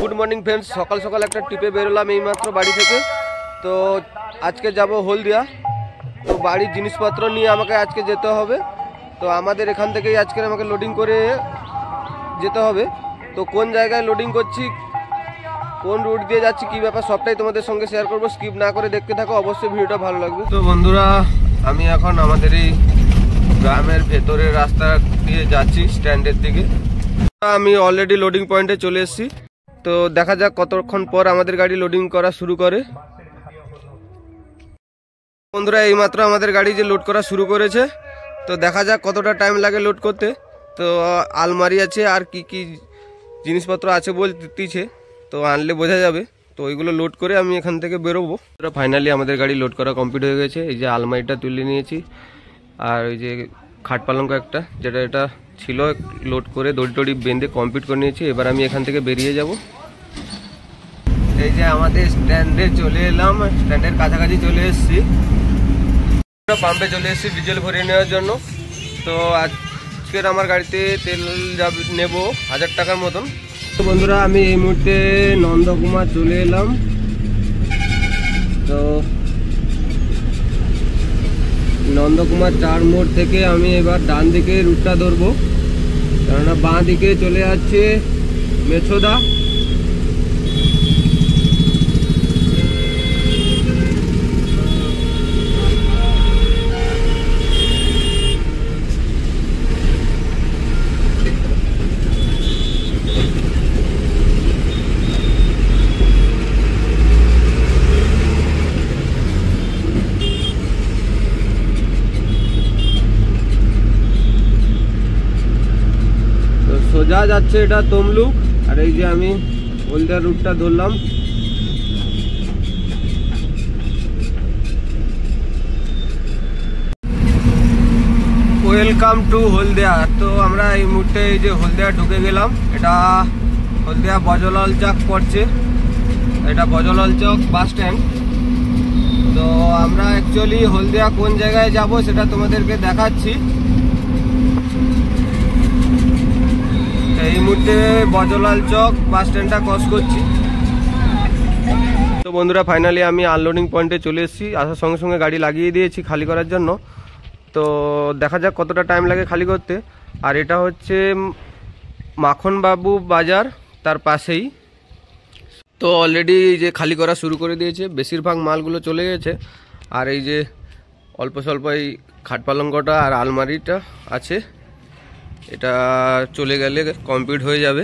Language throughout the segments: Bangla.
गुड मर्निंग फ्रेंड्स सकाल सकाल एक ट्रिपे बेरोलाम এইমাত্র বাড়ি থেকে। তো আজকে যাব হলদিয়া। তো বাড়ির জিনিসপত্র নিয়ে আমাকে আজকে যেতে হবে। তো আমাদের এখান থেকেই আজকে আমাকে লোডিং করে যেতে হবে। তো কোন জায়গায় লোডিং করছি, কোন রুট দিয়ে যাচ্ছি, কি ব্যাপার সবটাই তোমাদের সঙ্গে শেয়ার করব। স্কিপ না করে দেখতে থাকো, অবশ্যই ভিডিওটা ভালো লাগবে। তো বন্ধুরা আমি এখন আমাদের এই গ্রামের ভেতরের রাস্তা দিয়ে যাচ্ছি স্ট্যান্ডের দিকে। আমি অলরেডি লোডিং পয়েন্টে চলে এসেছি। তো দেখা যাক কতক্ষণ পর আমাদের গাড়ি লোডিং করা শুরু করে। বন্ধুরা এইমাত্র আমাদের গাড়ি যে লোড করা শুরু করেছে। তো দেখা যাক কতটা টাইম লাগে লোড করতে। তো আলমারি আছে আর কি কি জিনিসপত্র আছে বলতেছে, তো আনলে বোঝা যাবে। তো ওইগুলো লোড করে আমি এখান থেকে বেরোবো। ফাইনালি আমাদের গাড়ি লোড করা কমপ্লিট হয়ে গেছে। এই যে আলমারিটা তুলে নিয়েছি আর ওই যে খাট পালঙ্ক একটা, যেটা এটা ছিল লোড করে দড়ি টড়ি বেঁধে কমপ্লিট করে নিয়েছি। এবার আমি এখান থেকে বেরিয়ে যাব। এই যে আমাদের স্ট্যান্ডে চলে এলাম, স্ট্যান্ডের কাছাকাছি চলে এসেছি। পাম্পে চলে এসেছি ডিজেল ভরিয়ে নেওয়ার জন্য। তো আজকের আমার গাড়িতে তেল নেব 1000 টাকার মতন। তো বন্ধুরা আমি এই মুহূর্তে নন্দকুমার চলে এলাম। তো নন্দকুমার 4 মোড় থেকে আমি এবার ডান দিকে রুটটা ধরবো, কেননা বাঁ দিকে চলে যাচ্ছে মেছোদা। সোজা যাচ্ছে এটা তমলুক, আর এই যে আমি হলদিয়া রুটটা ধরলাম। ওয়েলকাম টু হলদিয়া। তো আমরা এই মুহূর্তে এই যে হলদিয়া ঢুকে গেলাম। এটা হলদিয়া বজলাল চক পড়ছে, এটা বজলাল চক বাস স্ট্যান্ড। তো আমরা অ্যাকচুয়ালি হলদিয়া কোন জায়গায় যাব সেটা তোমাদেরকে দেখাচ্ছি। এই মুহূর্তে বজলাল চক বাস স্ট্যান্ডটা ক্রস করছি। তো বন্ধুরা ফাইনালি আমি আনলোডিং পয়েন্টে চলে এসেছি। আসার সঙ্গে সঙ্গে গাড়ি লাগিয়ে দিয়েছি খালি করার জন্য। তো দেখা যাক কতটা টাইম লাগে খালি করতে। আর এটা হচ্ছে মাখনবাবু বাজার, তার পাশেই। তো অলরেডি যে খালি করা শুরু করে দিয়েছে, বেশিরভাগ মালগুলো চলে গেছে। আর এই যে অল্প স্বল্প এই খাট পালঙ্কটা আর আলমারিটা আছে, এটা চলে গেলে কমপ্লিট হয়ে যাবে।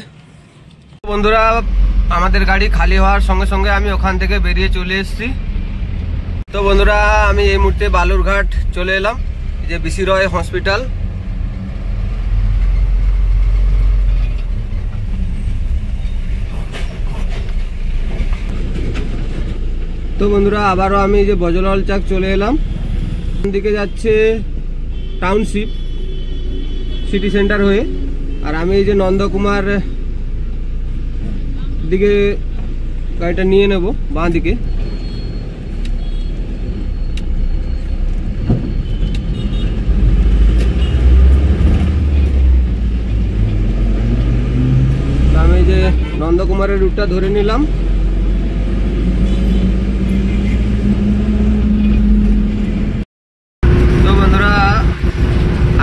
বন্ধুরা আমাদের গাড়ি খালি হওয়ার সঙ্গে সঙ্গে আমি ওখান থেকে বেরিয়ে চলে এসেছি। তো বন্ধুরা আমি এই মুহূর্তে বালুরঘাট চলে এলাম, এই যে বিসি রয় হসপিটাল। তো বন্ধুরা আবারও আমি এই যে বজলাল চক চলে এলাম। দিকে যাচ্ছে টাউনশিপ সিটি সেন্টার হয়ে, আর আমি এই যে নন্দকুমার দিকে গাড়িটা নিয়ে নেব বাঁ দিকে। আমি এই যে নন্দকুমারের রুটটা ধরে নিলাম।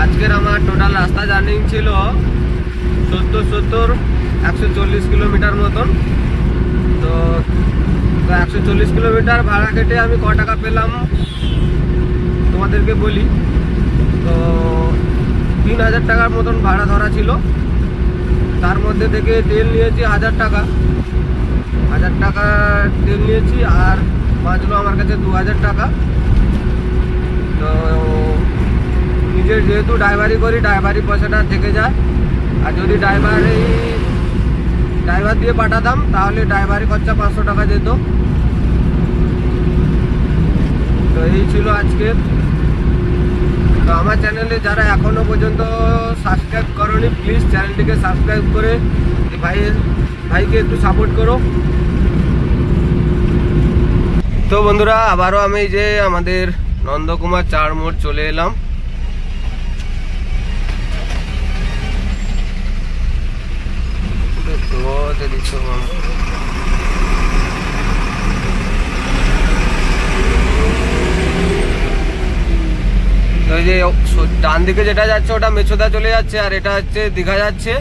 আজকের আমার টোটাল রাস্তা জার্নি ছিল 140 কিলোমিটার মতন। তো 140 কিলোমিটার ভাড়া কেটে আমি ক টাকা পেলাম তোমাদেরকে বলি। তো 3000 টাকার মতন ভাড়া ধরা ছিল। তার মধ্যে থেকে তেল নিয়েছি 1000 টাকা, 1000 টাকা তেল নিয়েছি, আর বাঁচলো আমার কাছে 2000 টাকা। তো নিজের যেহেতু ড্রাইভারি করি, ড্রাইভারি পয়সাটা থেকে যায়। আর যদি ড্রাইভার দিয়ে পাঠাতাম তাহলে ড্রাইভারি খরচা 500 টাকা যেত। তো এই ছিল আজকের। তো আমার চ্যানেলে যারা এখনো পর্যন্ত সাবস্ক্রাইব করোনি, প্লিজ চ্যানেলটিকে সাবস্ক্রাইব করে ভাইকে একটু সাপোর্ট করো। তো বন্ধুরা আবারও আমি যে আমাদের নন্দকুমার 4 মোড় চলে এলাম। ধোতে দিচ্ছ মামা। তো এই যে ডান দিকে যেটা যাচ্ছে ওটা মেছোদা চলে যাচ্ছে, আর এটা হচ্ছে দীঘা যাচ্ছে।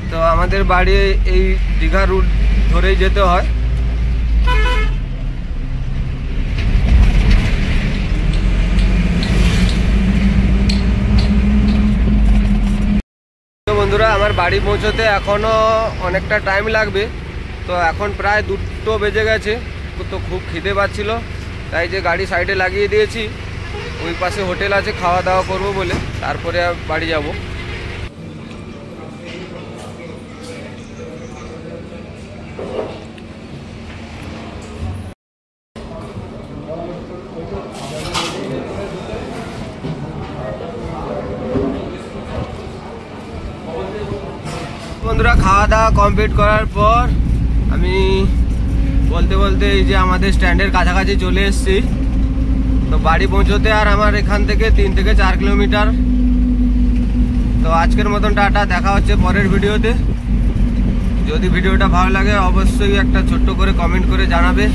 তো আমাদের বাড়ি এই দীঘা রুট ধরেই যেতে হয়। তো বন্ধুরা, আমার বাড়ি পৌঁছতে এখনো অনেকটা টাইম লাগবে। তো এখন প্রায় 2টো বেজে গেছে। তো খুব খিদে পাচ্ছিল, তাই যে গাড়ি সাইডে লাগিয়ে দিয়েছি। ওই পাশে হোটেল আছে, খাওয়া দাওয়া করবো বলে, তারপরে বাড়ি যাব। বন্ধুরা, খাওয়া দাওয়া কমপ্লিট করার পর আমি বলতে বলতে এই যে আমাদের স্ট্যান্ডের কাছাকাছি চলে এসেছি। তো বাড়ি পৌঁছতে আর আমার এখান থেকে 3 থেকে 4 কিলোমিটার। তো আজকের মতন টাটা, দেখা হচ্ছে পরের ভিডিওতে। যদি ভিডিওটা ভালো লাগে অবশ্যই একটা ছোট্ট করে কমেন্ট করে জানাবে।